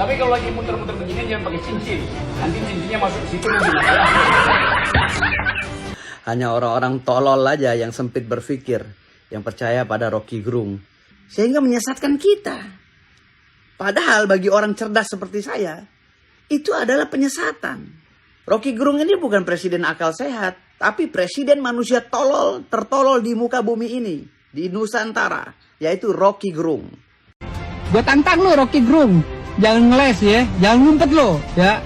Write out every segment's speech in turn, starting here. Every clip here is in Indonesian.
Tapi kalau lagi muter-muter begini jangan pakai cincin. Nanti cincinnya masuk situ mungkin. Hanya orang-orang tolol aja yang sempit berpikir, yang percaya pada Rocky Gerung, sehingga menyesatkan kita. Padahal bagi orang cerdas seperti saya, itu adalah penyesatan. Rocky Gerung ini bukan presiden akal sehat, tapi presiden manusia tolol, tertolol di muka bumi ini, di Nusantara, yaitu Rocky Gerung. Gue tantang lo Rocky Gerung, jangan ngeles ya, jangan ngumpet lo, ya.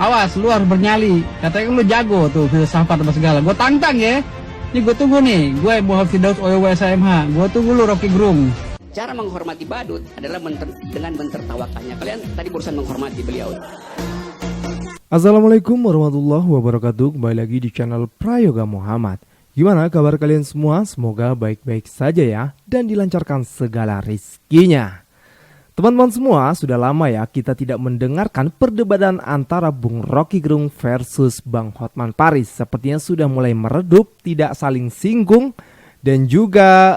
Awas, lu harus bernyali. Katanya lu jago tuh filsafat apa segala. Gue tantang ya. Ini gue tunggu nih, gue Muhammad Firdaus OYW SMH. Gue tunggu lu Rocky Gerung. Cara menghormati badut adalah dengan mentertawakannya. Kalian tadi barusan menghormati beliau. Assalamualaikum warahmatullahi wabarakatuh. Kembali lagi di channel Prayoga Muhammad. Gimana kabar kalian semua? Semoga baik-baik saja ya, dan dilancarkan segala rizkinya. Teman-teman semua, sudah lama ya kita tidak mendengarkan perdebatan antara Bung Rocky Gerung versus Bang Hotman Paris. Sepertinya sudah mulai meredup, tidak saling singgung. Dan juga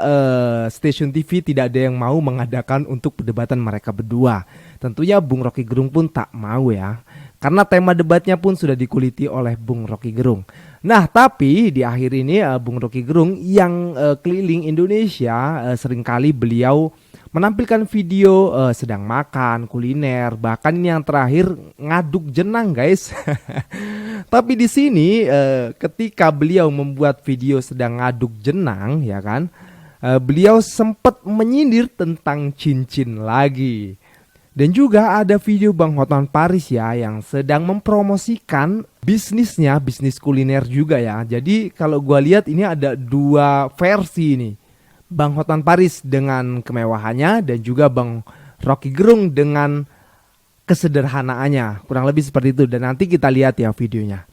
stasiun TV tidak ada yang mau mengadakan untuk perdebatan mereka berdua. Tentunya Bung Rocky Gerung pun tak mau ya, karena tema debatnya pun sudah dikuliti oleh Bung Rocky Gerung. Nah tapi di akhir ini Bung Rocky Gerung yang keliling Indonesia, seringkali beliau menampilkan video sedang makan, kuliner, bahkan ini yang terakhir ngaduk jenang guys. Tapi di sini ketika beliau membuat video sedang ngaduk jenang ya kan, beliau sempat menyindir tentang cincin lagi. Dan juga ada video Bang Hotman Paris ya yang sedang mempromosikan bisnisnya, bisnis kuliner juga ya. Jadi kalau gua lihat ini ada dua versi nih. Bang Hotman Paris dengan kemewahannya dan juga Bang Rocky Gerung dengan kesederhanaannya. Kurang lebih seperti itu, dan nanti kita lihat ya videonya.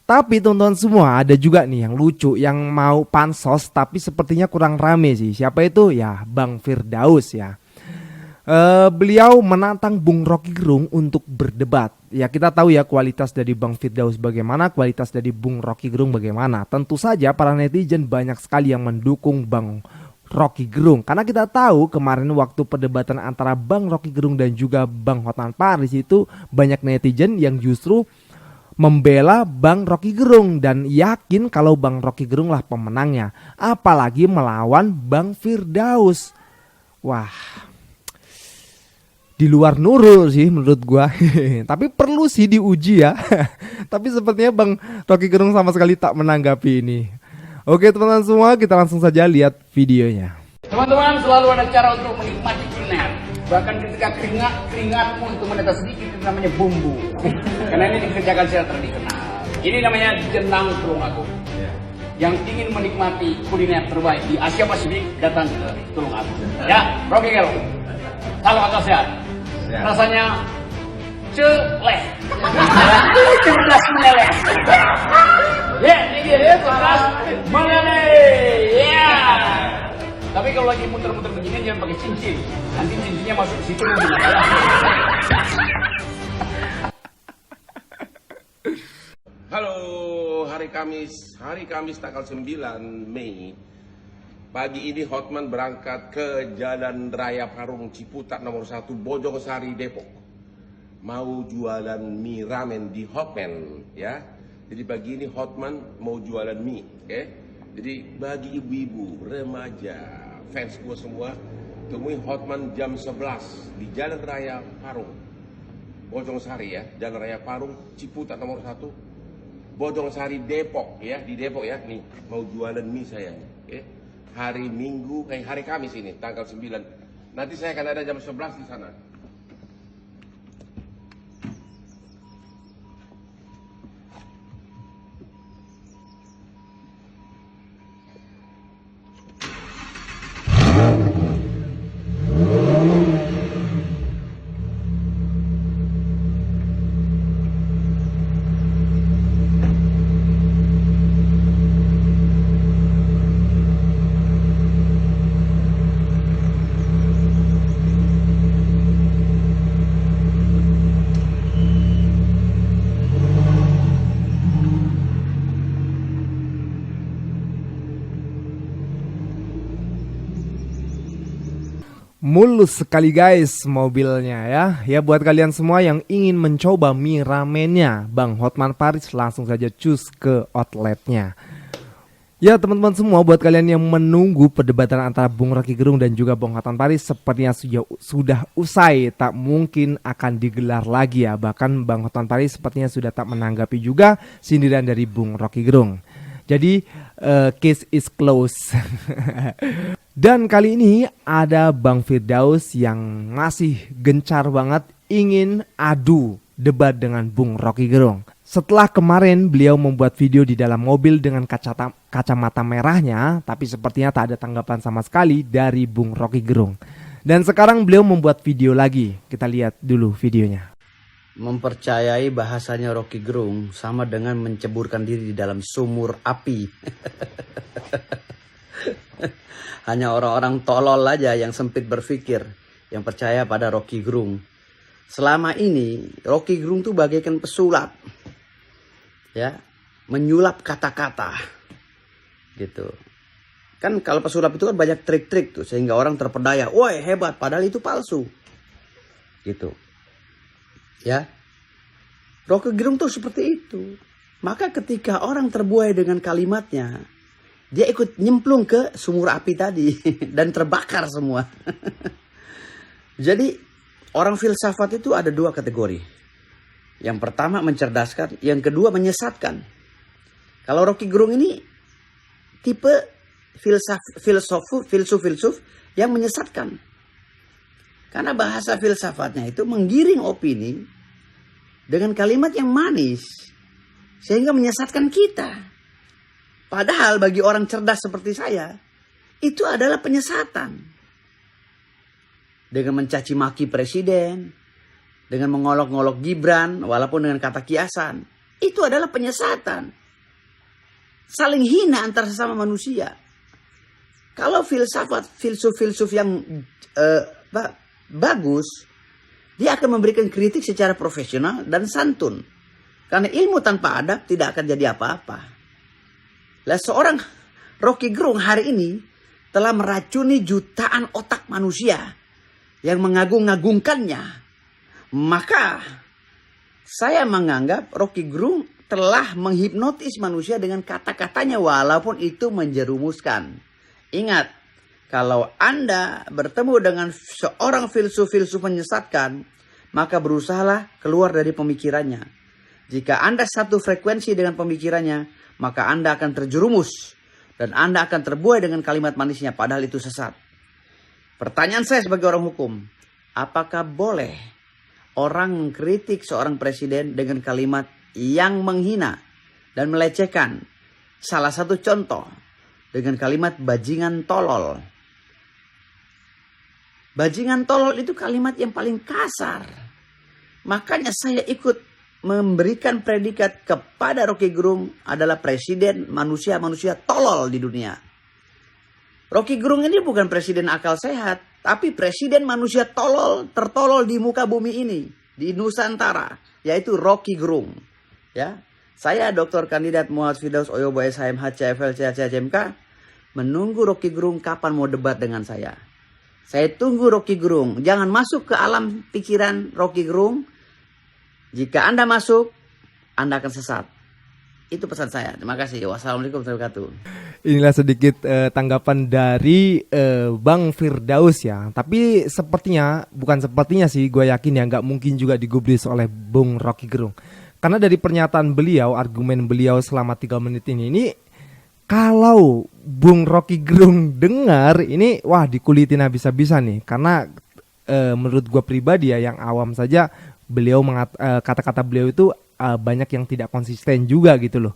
Tapi teman-teman semua, ada juga nih yang lucu, yang mau pansos tapi sepertinya kurang rame sih. Siapa itu? Ya Bang Firdaus ya. Beliau menantang Bung Rocky Gerung untuk berdebat. Ya kita tahu ya kualitas dari Bang Firdaus bagaimana, kualitas dari Bung Rocky Gerung bagaimana. Tentu saja para netizen banyak sekali yang mendukung Bang Rocky Gerung, karena kita tahu kemarin waktu perdebatan antara Bang Rocky Gerung dan juga Bang Hotman Paris itu banyak netizen yang justru membela Bang Rocky Gerung dan yakin kalau Bang Rocky Gerung lah pemenangnya, apalagi melawan Bang Firdaus. Wah, di luar nurul sih menurut gua. Tapi perlu sih diuji ya. Tapi sepertinya Bang Rocky Gerung sama sekali tak menanggapi ini. Oke teman-teman semua, kita langsung saja lihat videonya. Teman-teman, selalu ada cara untuk menikmati kuliner. Bahkan ketika keringatmu itu menetes sedikit, itu namanya bumbu. Karena ini dikerjakan secara tradisional. Ini namanya jenang Tulung Agung. Yang ingin menikmati kuliner terbaik di Asia Pasifik, datang ke Tulung Agung. Ya, Rocky Gerung. Salam akal sehat. Rasanya celeh. Cerdas meleleh. Ya, ini dia cerdas meleleh. Ya. Tapi kalau lagi muter-muter begini jangan pakai cincin. Nanti cincinnya masuk ke situ mungkin. Halo, hari Kamis tanggal 9 Mei. Pagi ini Hotman berangkat ke Jalan Raya Parung Ciputat nomor 1 Bojongsari Depok. Mau jualan mie ramen di Hotman ya. Jadi pagi ini Hotman mau jualan mie, oke? Jadi bagi ibu-ibu, remaja, fans gue semua, temui Hotman jam 11 di Jalan Raya Parung Bojongsari ya, Jalan Raya Parung Ciputat nomor 1 Bojongsari Depok ya, di Depok ya. Nih, mau jualan mie saya, oke? Hari Kamis ini tanggal 9. Nanti saya akan ada jam 11 di sana. mulus sekali guys mobilnya ya. Ya buat kalian semua yang ingin mencoba mie ramennya Bang Hotman Paris, langsung saja cus ke outletnya. Ya teman-teman semua, buat kalian yang menunggu perdebatan antara Bung Rocky Gerung dan juga Bung Hotman Paris sepertinya sudah usai, tak mungkin akan digelar lagi ya. Bahkan Bang Hotman Paris sepertinya sudah tak menanggapi juga sindiran dari Bung Rocky Gerung. Jadi case is closed. Dan kali ini ada Bang Firdaus yang masih gencar banget ingin adu debat dengan Bung Rocky Gerung. Setelah kemarin beliau membuat video di dalam mobil dengan kacamata merahnya, tapi sepertinya tak ada tanggapan sama sekali dari Bung Rocky Gerung. Dan sekarang beliau membuat video lagi. Kita lihat dulu videonya. Mempercayai bahasanya Rocky Gerung sama dengan menceburkan diri di dalam sumur api. Hanya orang-orang tolol aja yang sempit berpikir yang percaya pada Rocky Gerung. Selama ini Rocky Gerung tuh bagaikan pesulap. Ya, menyulap kata-kata. Gitu. Kan kalau pesulap itu kan banyak trik-trik tuh sehingga orang terpedaya, "Woi, hebat," padahal itu palsu. Gitu. Ya. Rocky Gerung tuh seperti itu. Maka ketika orang terbuai dengan kalimatnya, dia ikut nyemplung ke sumur api tadi dan terbakar semua. Jadi orang filsafat itu ada dua kategori. Yang pertama mencerdaskan, yang kedua menyesatkan. Kalau Rocky Gerung ini tipe filsuf yang menyesatkan. Karena bahasa filsafatnya itu menggiring opini dengan kalimat yang manis sehingga menyesatkan kita. Padahal bagi orang cerdas seperti saya, itu adalah penyesatan. Dengan mencaci maki presiden, dengan mengolok-ngolok Gibran, walaupun dengan kata kiasan, itu adalah penyesatan. Saling hina antar sesama manusia. Kalau filsuf yang bagus, dia akan memberikan kritik secara profesional dan santun. Karena ilmu tanpa adab tidak akan jadi apa-apa. Lah seorang Rocky Gerung hari ini telah meracuni jutaan otak manusia yang mengagung-agungkannya. Maka saya menganggap Rocky Gerung telah menghipnotis manusia dengan kata-katanya walaupun itu menjerumuskan. Ingat, kalau Anda bertemu dengan seorang filsuf menyesatkan, maka berusahalah keluar dari pemikirannya. Jika Anda satu frekuensi dengan pemikirannya, maka Anda akan terjerumus dan Anda akan terbuai dengan kalimat manisnya padahal itu sesat. Pertanyaan saya sebagai orang hukum, apakah boleh orang mengkritik seorang presiden dengan kalimat yang menghina dan melecehkan? Salah satu contoh dengan kalimat bajingan tolol. Bajingan tolol itu kalimat yang paling kasar. Makanya saya ikut memberikan predikat kepada Rocky Gerung adalah presiden manusia-manusia tolol di dunia. Rocky Gerung ini bukan presiden akal sehat, tapi presiden manusia tertolol di muka bumi ini, di Nusantara, yaitu Rocky Gerung. Ya, saya Dr. Kandidat Muhammad Firdaus Oyobo SHM HCFL CHCMK menunggu Rocky Gerung kapan mau debat dengan saya. Saya tunggu Rocky Gerung, jangan masuk ke alam pikiran Rocky Gerung. Jika Anda masuk, Anda akan sesat. Itu pesan saya. Terima kasih. Wassalamualaikum warahmatullahi wabarakatuh. Inilah sedikit tanggapan dari Bang Firdaus ya. Tapi bukan sepertinya sih, gue yakin ya nggak mungkin juga digubris oleh Bung Rocky Gerung. Karena dari pernyataan beliau, argumen beliau selama 3 menit ini kalau Bung Rocky Gerung dengar ini, wah dikulitin habis-habisan nih. Karena menurut gue pribadi ya, yang awam saja, beliau kata-kata beliau itu banyak yang tidak konsisten juga gitu loh.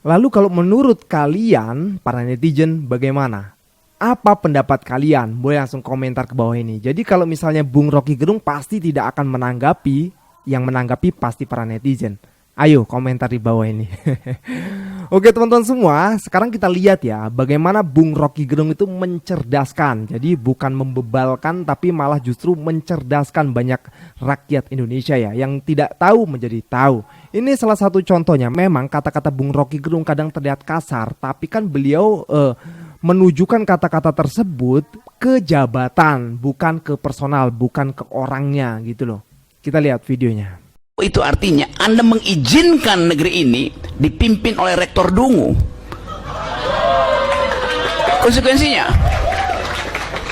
Lalu kalau menurut kalian para netizen bagaimana? Apa pendapat kalian? Boleh langsung komentar ke bawah ini. Jadi kalau misalnya Bung Rocky Gerung pasti tidak akan menanggapi, yang menanggapi pasti para netizen. Ayo komentar di bawah ini. Oke teman-teman semua, sekarang kita lihat ya bagaimana Bung Rocky Gerung itu mencerdaskan. Jadi bukan membebalkan tapi malah justru mencerdaskan banyak rakyat Indonesia ya, yang tidak tahu menjadi tahu. Ini salah satu contohnya. Memang kata-kata Bung Rocky Gerung kadang terlihat kasar, tapi kan beliau menunjukkan kata-kata tersebut ke jabatan, bukan ke personal, bukan ke orangnya gitu loh. Kita lihat videonya. Itu artinya Anda mengizinkan negeri ini dipimpin oleh rektor dungu. Konsekuensinya,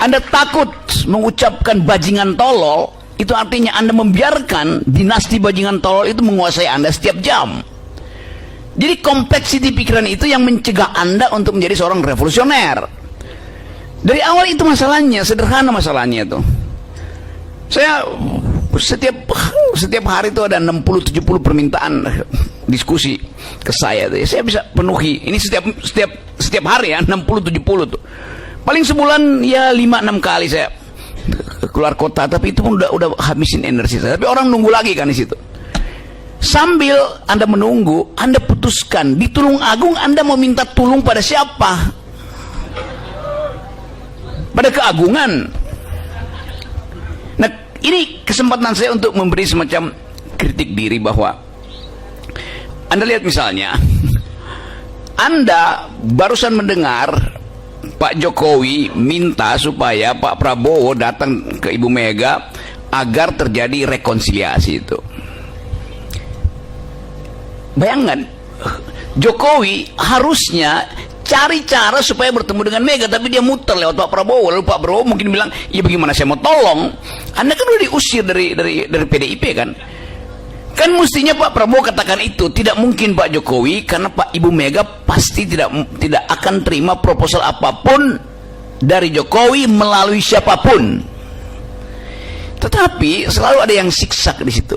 Anda takut mengucapkan bajingan tolol, itu artinya Anda membiarkan dinasti bajingan tolol itu menguasai Anda setiap jam. Jadi kompleksiti pikiran itu yang mencegah Anda untuk menjadi seorang revolusioner. Dari awal itu masalahnya, sederhana masalahnya itu. Saya setiap hari itu ada 60-70 permintaan diskusi ke saya tuh. Saya bisa penuhi. Ini setiap hari ya 60-70 tuh. Paling sebulan ya 5-6 kali saya keluar kota, tapi itu pun udah habisin energi saya. Tapi orang nunggu lagi kan di situ. Sambil Anda menunggu, Anda putuskan di Tulung Agung Anda mau minta tolong pada siapa? Pada keagungan. Nah, ini kesempatan saya untuk memberi semacam kritik diri bahwa Anda lihat misalnya, Anda barusan mendengar Pak Jokowi minta supaya Pak Prabowo datang ke Ibu Mega agar terjadi rekonsiliasi itu. Bayangkan, Jokowi harusnya cari cara supaya bertemu dengan Mega, tapi dia muter lewat Pak Prabowo. Lalu Pak Prabowo mungkin bilang, ya bagaimana saya mau tolong? Anda kan udah diusir dari PDIP kan? Kan mestinya Pak Prabowo katakan itu. Tidak mungkin Pak Jokowi, karena Pak Ibu Mega pasti tidak akan terima proposal apapun dari Jokowi melalui siapapun. Tetapi selalu ada yang siksak di situ.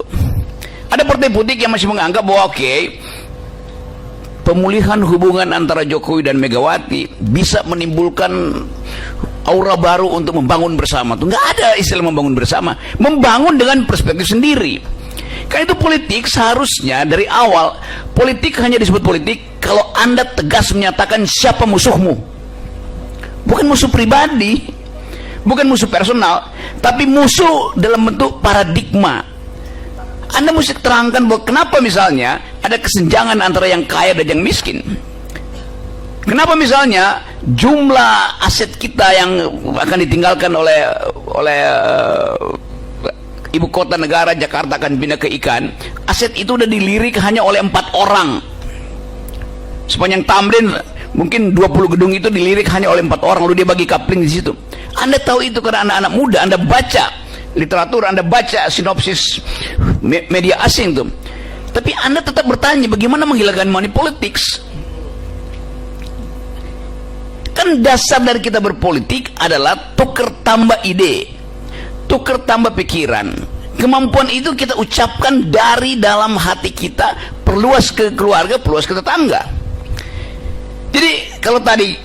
Ada partai politik yang masih menganggap bahwa pemulihan hubungan antara Jokowi dan Megawati bisa menimbulkan aura baru untuk membangun bersama. Tuh nggak ada istilah membangun bersama, membangun dengan perspektif sendiri. Karena itu politik seharusnya dari awal, politik hanya disebut politik kalau Anda tegas menyatakan siapa musuhmu. Bukan musuh pribadi, bukan musuh personal, tapi musuh dalam bentuk paradigma. Anda mesti terangkan bahwa kenapa misalnya ada kesenjangan antara yang kaya dan yang miskin. Kenapa misalnya jumlah aset kita yang akan ditinggalkan oleh ibu kota negara Jakarta akan pindah ke ikan. Aset itu udah dilirik hanya oleh 4 orang. Sepanjang Tamrin mungkin 20 gedung itu dilirik hanya oleh 4 orang, lalu dia bagi kapling di situ. Anda tahu itu karena anak-anak muda, Anda baca literatur, Anda baca sinopsis media asing tuh. Tapi Anda tetap bertanya bagaimana menghilangkan money politics. Kan dasar dari kita berpolitik adalah tukar tambah ide, tukar tambah pikiran. Kemampuan itu kita ucapkan dari dalam hati kita, perluas ke keluarga, perluas ke tetangga. Jadi kalau tadi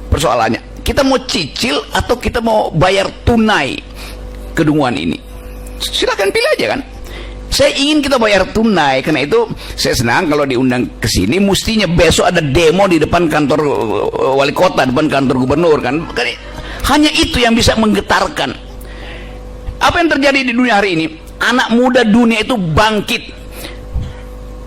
persoalannya, kita mau cicil atau kita mau bayar tunai kedunguan ini, silakan pilih aja kan. Saya ingin kita bayar tunai, karena itu saya senang kalau diundang ke sini. Mestinya besok ada demo di depan kantor wali kota, depan kantor gubernur kan. Hanya itu yang bisa menggetarkan. Apa yang terjadi di dunia hari ini? Anak muda dunia itu bangkit.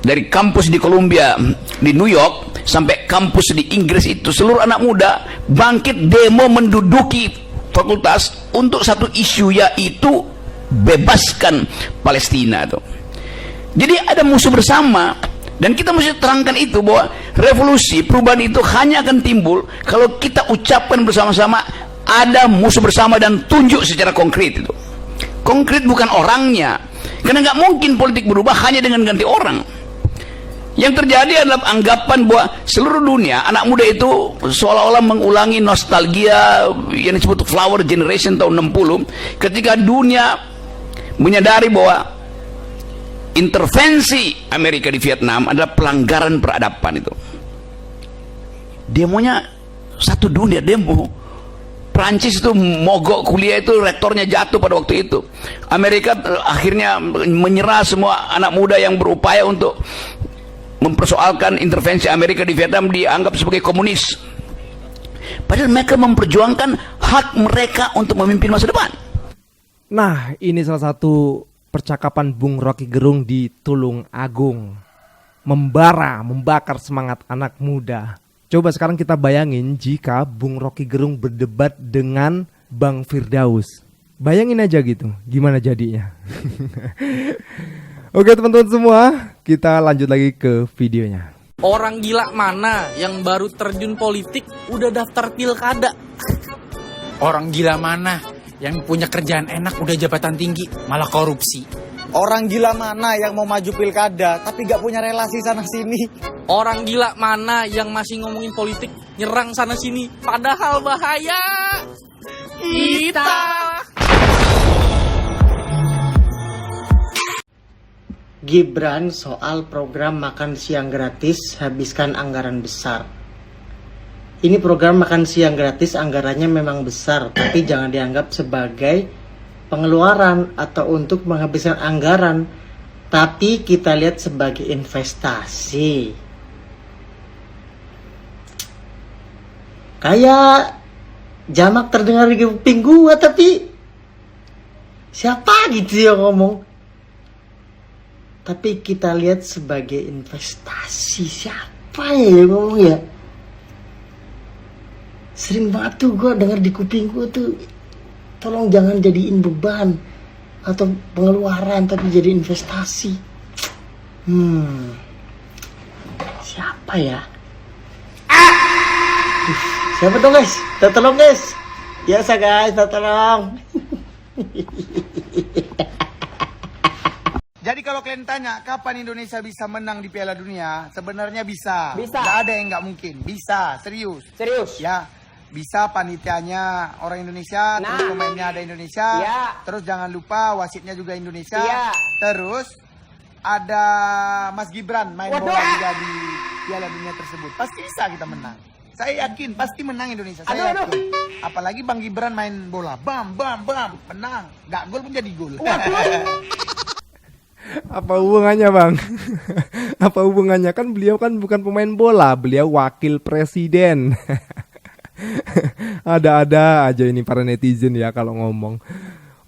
Dari kampus di Columbia, di New York, sampai kampus di Inggris itu, seluruh anak muda bangkit demo menduduki fakultas untuk satu isu, yaitu bebaskan Palestina tuh. Jadi ada musuh bersama, dan kita mesti terangkan itu bahwa revolusi perubahan itu hanya akan timbul kalau kita ucapkan bersama-sama ada musuh bersama dan tunjuk secara konkret itu. Konkret bukan orangnya, karena nggak mungkin politik berubah hanya dengan ganti orang. Yang terjadi adalah anggapan bahwa seluruh dunia anak muda itu seolah-olah mengulangi nostalgia yang disebut flower generation tahun 60, ketika dunia menyadari bahwa intervensi Amerika di Vietnam adalah pelanggaran peradaban itu. Demonya satu dunia demo. Prancis itu mogok kuliah, itu rektornya jatuh pada waktu itu. Amerika akhirnya menyerah semua anak muda yang berupaya untuk mempersoalkan intervensi Amerika di Vietnam dianggap sebagai komunis. Padahal mereka memperjuangkan hak mereka untuk memimpin masa depan. Nah, ini salah satu percakapan Bung Rocky Gerung di Tulung Agung. Membakar semangat anak muda. Coba sekarang kita bayangin jika Bung Rocky Gerung berdebat dengan Bang Firdaus. Bayangin aja gitu, gimana jadinya. Oke teman-teman semua, kita lanjut lagi ke videonya. Orang gila mana yang baru terjun politik udah daftar pilkada? Orang gila mana yang punya kerjaan enak udah jabatan tinggi malah korupsi? Orang gila mana yang mau maju pilkada tapi gak punya relasi sana sini? Orang gila mana yang masih ngomongin politik nyerang sana sini padahal bahaya? Kita. Gibran soal program makan siang gratis habiskan anggaran besar. Ini program makan siang gratis anggarannya memang besar, tapi jangan dianggap sebagai pengeluaran atau untuk menghabiskan anggaran, tapi kita lihat sebagai investasi. Kayak jamak terdengar di kuping gua, tapi siapa gitu yang ngomong? Tapi kita lihat sebagai investasi. Siapa ya yang ngomong ya? Sering banget tuh gue denger di kuping gue tuh, tolong jangan jadiin beban atau pengeluaran, tapi jadi investasi. Siapa ya? Siapa dong guys? Minta tolong guys. Biasa guys, minta tolong. Jadi kalau kalian tanya kapan Indonesia bisa menang di Piala Dunia, sebenarnya bisa. Bisa. Nggak ada yang nggak mungkin. Bisa, serius. Serius? Ya, bisa panitianya orang Indonesia, Nah. terus pemainnya ada Indonesia, Ya. terus jangan lupa wasitnya juga Indonesia, Iya. terus ada Mas Gibran main bola juga di Piala Dunia tersebut. Pasti bisa kita menang. Saya yakin pasti menang Indonesia. Saya yakin. Apalagi Bang Gibran main bola, bam, menang. Nggak gol pun jadi gol. Apa hubungannya bang? Apa hubungannya? Kan beliau kan bukan pemain bola, beliau wakil presiden. Ada-ada aja ini para netizen ya kalau ngomong.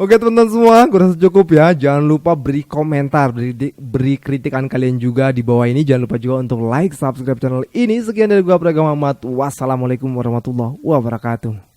Oke teman-teman semua, gue rasa cukup ya. Jangan lupa beri komentar, beri kritikan kalian juga di bawah ini. Jangan lupa juga untuk like, subscribe channel ini. Sekian dari gue, Prayoga Muhammad. Wassalamualaikum warahmatullahi wabarakatuh.